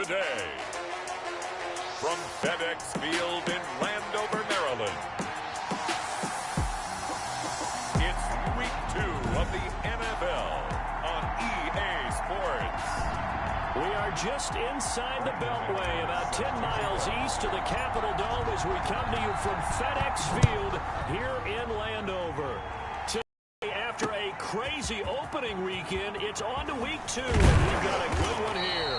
today. From FedEx Field in Landover, Maryland, it's Week 2 of the NFL on EA Sports. We are just inside the Beltway, about 10 miles east of the Capitol Dome as we come to you from FedEx Field here in Landover. Today, after a crazy opening weekend, it's on to Week 2, and we've got a good one here.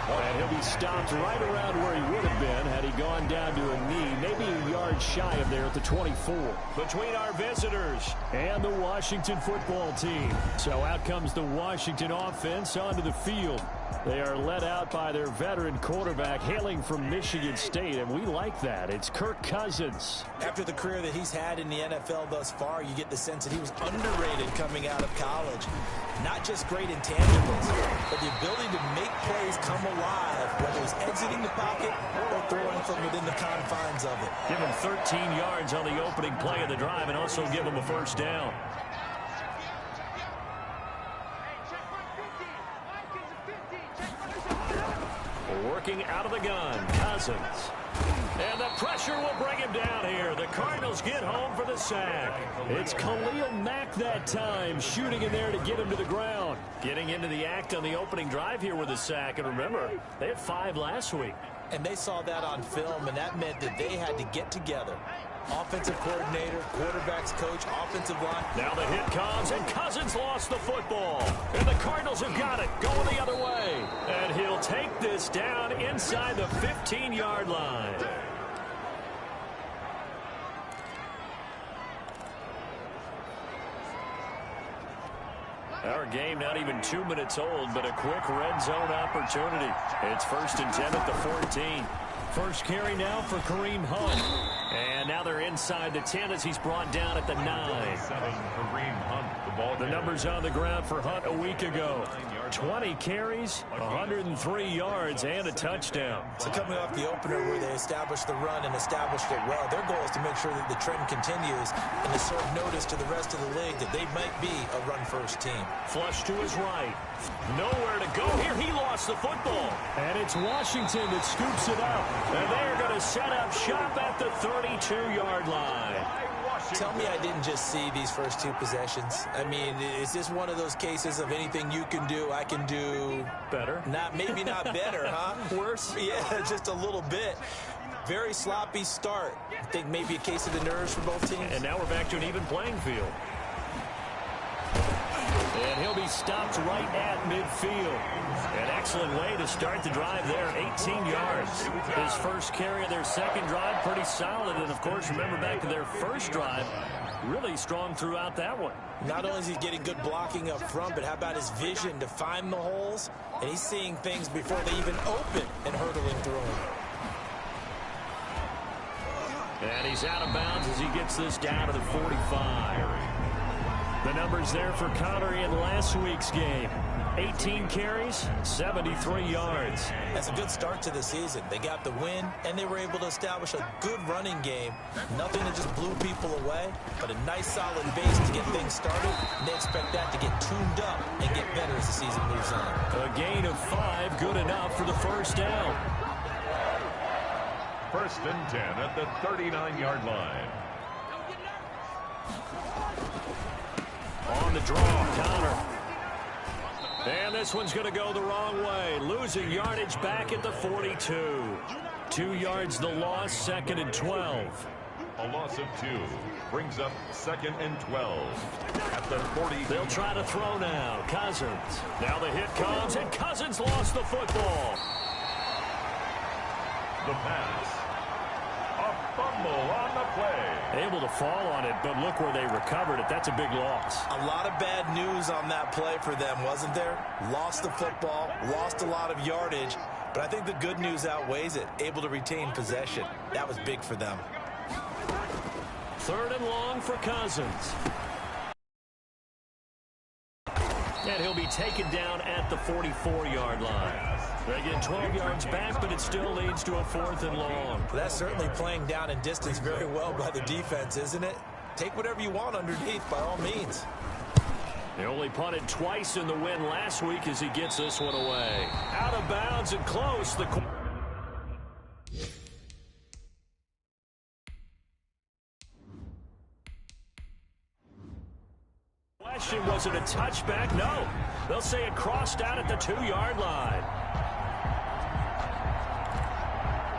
And he'll be stopped right around where he would have been had he gone down to a knee, maybe a yard shy of there at the 24. Between our visitors and the Washington football team. So out comes the Washington offense onto the field. They are led out by their veteran quarterback hailing from Michigan State, and we like that. It's Kirk Cousins. After the career that he's had in the NFL thus far, you get the sense that he was underrated coming out of college. Not just great intangibles, but the ability to make plays come alive, whether it's exiting the pocket or throwing from within the confines of it. Give him 13 yards on the opening play of the drive and also give him a first down. Working out of the gun, Cousins. And the pressure will bring him down here. The Cardinals get home for the sack. It's Khalil Mack that time, shooting in there to get him to the ground. Getting into the act on the opening drive here with a sack. And remember, they had 5 last week. And they saw that on film, and that meant that they had to get together. Offensive coordinator, quarterback's coach, offensive line. Now the hit comes, and Cousins lost the football. And the Cardinals have got it, going the other way. And he'll take this down inside the 15-yard line. Our game not even 2 minutes old, but a quick red zone opportunity. It's 1st and 10 at the 14. First carry now for Kareem Hunt. And now they're inside the 10 as he's brought down at the 9. Kareem Hunt, the ball. The numbers on the ground for Hunt a week ago. 20 carries, 103 yards, and a touchdown. So coming off the opener where they established the run and established it well, their goal is to make sure that the trend continues and to serve notice to the rest of the league that they might be a run-first team. Flush to his right. Nowhere to go here. He lost the football. And it's Washington that scoops it up. And they're going to set up shop at the 32-yard line. Tell me I didn't just see these first 2 possessions. I mean, is this one of those cases of anything you can do, I can do better? Maybe not better, huh? Worse? Yeah, just a little bit. Very sloppy start. I think maybe a case of the nerves for both teams. And now we're back to an even playing field. And he'll be stopped right at midfield. An excellent way to start the drive there, 18 yards. His first carry of their second drive, pretty solid. And, of course, remember back to their first drive, really strong throughout that one. Not only is he getting good blocking up front, but how about his vision to find the holes? And he's seeing things before they even open and hurdling through them. And he's out of bounds as he gets this down to the 45. The numbers there for Connery in last week's game. 18 carries, 73 yards. That's a good start to the season. They got the win, and they were able to establish a good running game. Nothing that just blew people away, but a nice solid base to get things started. And they expect that to get tuned up and get better as the season moves on. A gain of 5, good enough for the first down. 1st and 10 at the 39-yard line. On the draw, Connor. And this one's going to go the wrong way. Losing yardage back at the 42. 2 yards the loss, 2nd and 12. A loss of 2 brings up 2nd and 12 at the 40. They'll try to throw now. Cousins. Now the hit comes, and Cousins lost the football. The pass. A fumble on the play. Able to fall on it, but look where they recovered it. That's a big loss. A lot of bad news on that play for them, wasn't there? Lost the football, lost a lot of yardage, but I think the good news outweighs it. Able to retain possession. That was big for them. 3rd and long for Cousins. And he'll be taken down at the 44-yard line. They get 12 yards back, but it still leads to a 4th and long. Well, that's certainly playing down in distance very well by the defense, isn't it? Take whatever you want underneath, by all means. They only punted twice in the win last week as he gets this one away. Out of bounds and close. The question, was it a touchback? No. They'll say it crossed out at the 2-yard line.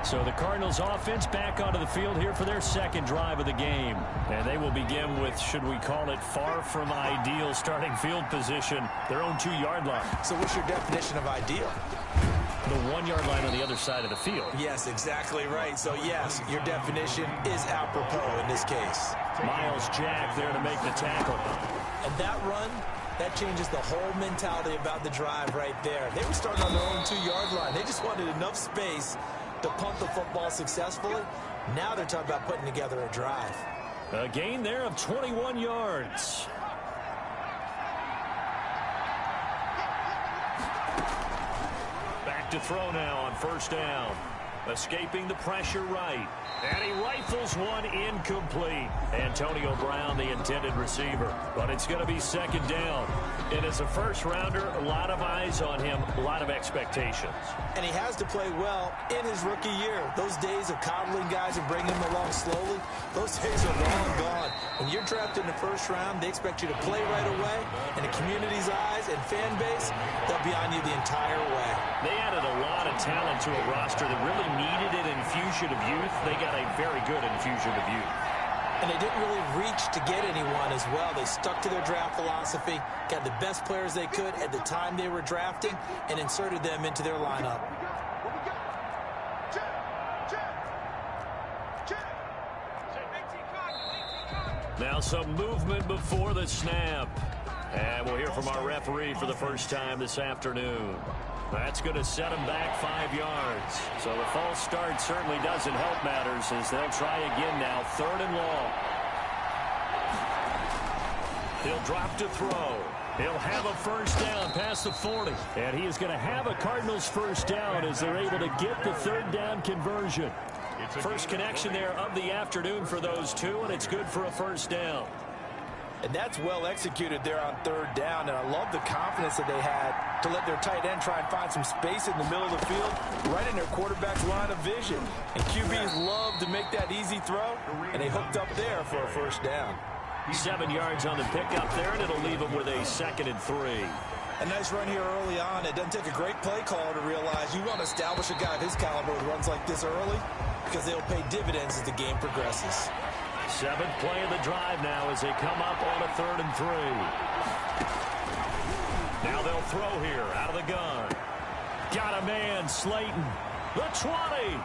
So the Cardinals offense back onto the field here for their second drive of the game. And they will begin with, should we call it, far from ideal starting field position, their own 2-yard line. So what's your definition of ideal? The 1-yard line on the other side of the field. Yes, exactly right. So yes, your definition is apropos in this case. Miles Jack there to make the tackle. And that run, that changes the whole mentality about the drive right there. They were starting on their own 2-yard line. They just wanted enough space to punt the football successfully. Now they're talking about putting together a drive. A gain there of 21 yards. Back to throw now on first down. Escaping the pressure right. And he rifles one incomplete. Antonio Brown, the intended receiver. But it's going to be second down. And as a first-rounder, a lot of eyes on him, a lot of expectations. And he has to play well in his rookie year. Those days of coddling guys and bringing them along slowly, those days are long gone. When you're drafted in the first round, they expect you to play right away. And the community's eyes and fan base, they'll be on you the entire way. They added a lot of talent to a roster that really needed an infusion of youth. They got a very good infusion of youth. And they didn't really reach to get anyone as well. They stuck to their draft philosophy, got the best players they could at the time they were drafting, and inserted them into their lineup. Now some movement before the snap. And we'll hear from our referee for the first time this afternoon. That's going to set him back 5 yards. So the false start certainly doesn't help matters as they'll try again now. 3rd and long. He'll drop to throw. He'll have a first down past the 40. And he is going to have a Cardinals first down as they're able to get the 3rd down conversion. First connection there of the afternoon for those two, and it's good for a first down. And that's well executed there on 3rd down. And I love the confidence that they had to let their tight end try and find some space in the middle of the field, right in their quarterback's line of vision. And QBs love to make that easy throw, and they hooked up there for a first down. 7 yards on the pickup there, and it'll leave them with a 2nd and 3. A nice run here early on. It doesn't take a great play caller to realize you want to establish a guy of his caliber with runs like this early, because they'll pay dividends as the game progresses. 7th play of the drive now as they come up on a 3rd and 3. Now they'll throw here out of the gun. Got a man, Slayton. The 20.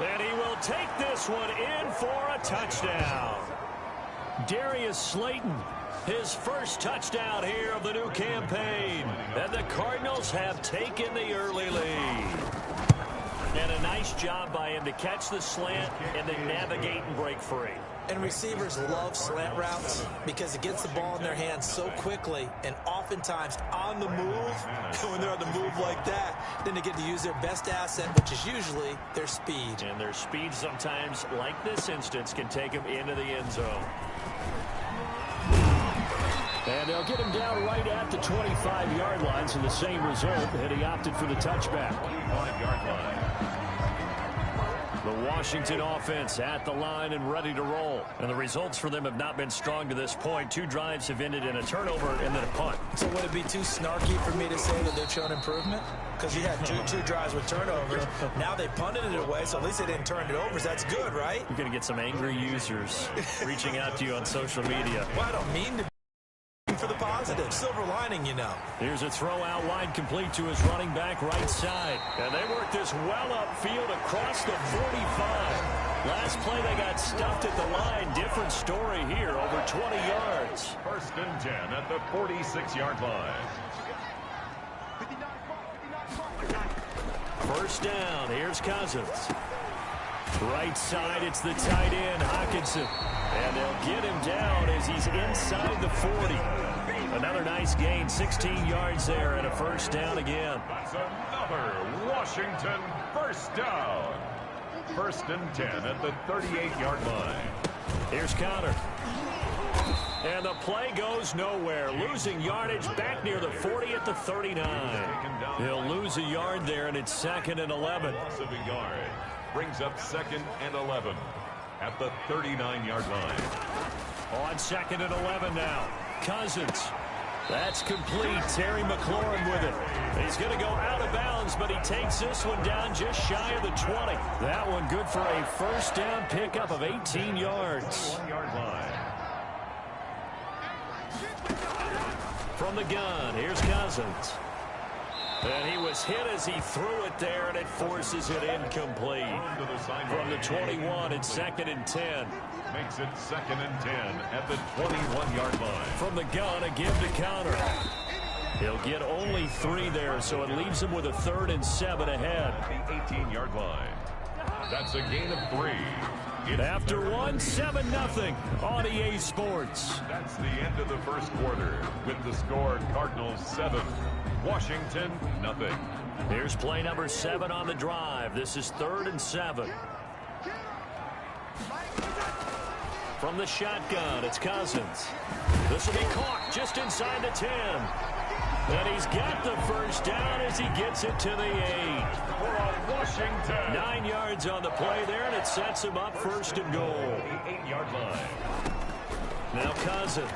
And he will take this one in for a touchdown. Darius Slayton, his first touchdown here of the new campaign. And the Cardinals have taken the early lead. And a nice job by him to catch the slant and then navigate and break free. And receivers love slant routes because it gets the ball in their hands so quickly and oftentimes on the move. When they're on the move like that, then they get to use their best asset, which is usually their speed. And their speed sometimes, like this instance, can take them into the end zone. And they'll get him down right at the 25-yard line, so the same result, and he opted for the touchback. 5-yard line. The Washington offense at the line and ready to roll. And the results for them have not been strong to this point. 2 drives have ended in a turnover and then a punt. So would it be too snarky for me to say that they've shown improvement? Because you had two drives with turnovers. Now they punted it away, so at least they didn't turn it over. So that's good, right? You're going to get some angry users reaching out to you on social media. Well, I don't mean to for the positive. Silver lining, you know. Here's a throw out line complete to his running back right side. And they work this well upfield across the 45. Last play they got stuffed at the line. Different story here, over 20 yards. 1st and 10 at the 46-yard line. First down, here's Cousins. Right side, it's the tight end, Hockenson. And they'll get him down as he's inside the 40. Another nice gain, 16 yards there, and a first down again. That's another Washington first down. 1st and 10 at the 38-yard line. Here's Connor. And the play goes nowhere. Losing yardage back near the 40 at the 39. He'll lose a yard there, and it's 2nd and 11. Loss of a yard brings up 2nd and 11 at the 39-yard line. On 2nd and 11 now. Cousins. That's complete. Terry McLaurin with it. He's going to go out of bounds, but he takes this one down just shy of the 20. That one good for a first down pickup of 18 yards. 1-yard line. From the gun, here's Cousins. And he was hit as he threw it there, and it forces it incomplete. From the 21, it's 2nd and 10. Makes it 2nd and 10 at the 21-yard line. From the gun, a give to counter. He'll get only 3 there, so it leaves him with a 3rd and 7 ahead. At the 18-yard line. That's a gain of 3. After 7-0 on EA Sports. That's the end of the first quarter with the score Cardinals 7, Washington nothing. Here's play number 7 on the drive. This is 3rd and 7. From the shotgun, it's Cousins. This will be caught just inside the 10. And he's got the first down as he gets it to the 8. For Washington. 9 yards on the play there, and it sets him up 1st and goal. The 8-yard line. Now Cousins.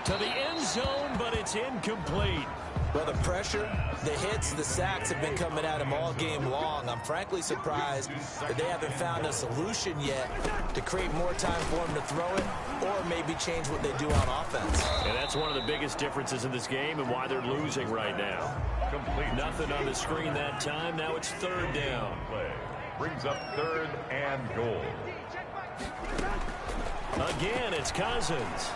To the end zone, but it's incomplete. Well, the pressure, the hits, the sacks have been coming at him all game long. I'm frankly surprised that they haven't found a solution yet to create more time for him to throw it or maybe change what they do on offense. And that's one of the biggest differences in this game and why they're losing right now. Complete. Nothing on the screen that time. Now it's 3rd down. Play brings up 3rd and goal. Again, it's Cousins.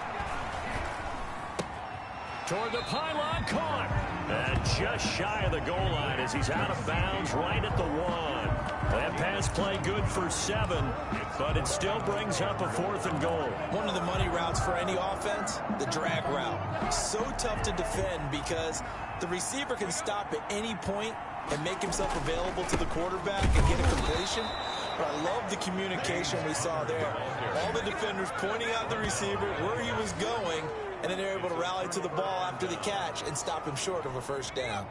Toward the pylon, caught. And just shy of the goal line as he's out of bounds right at the 1. That pass play good for 7, but it still brings up a 4th and goal. One of the money routes for any offense, the drag route. So tough to defend because the receiver can stop at any point and make himself available to the quarterback and get a completion. But I love the communication we saw there. All the defenders pointing out the receiver, where he was going, and then they're able to rally to the ball after the catch and stop him short of a first down.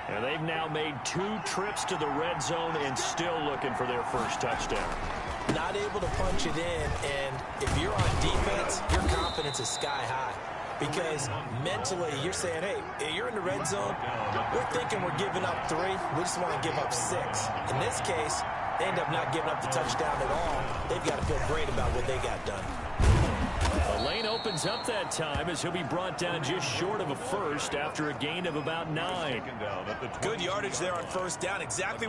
And they've now made 2 trips to the red zone and still looking for their first touchdown. Not able to punch it in, and if you're on defense, your confidence is sky high. Because mentally, you're saying, hey, you're in the red zone. We're thinking we're giving up 3. We just want to give up 6. In this case, they end up not giving up the touchdown at all. They've got to feel great about what they got done. The lane opens up that time as he'll be brought down just short of a first after a gain of about 9. Good yardage there on first down. Exactly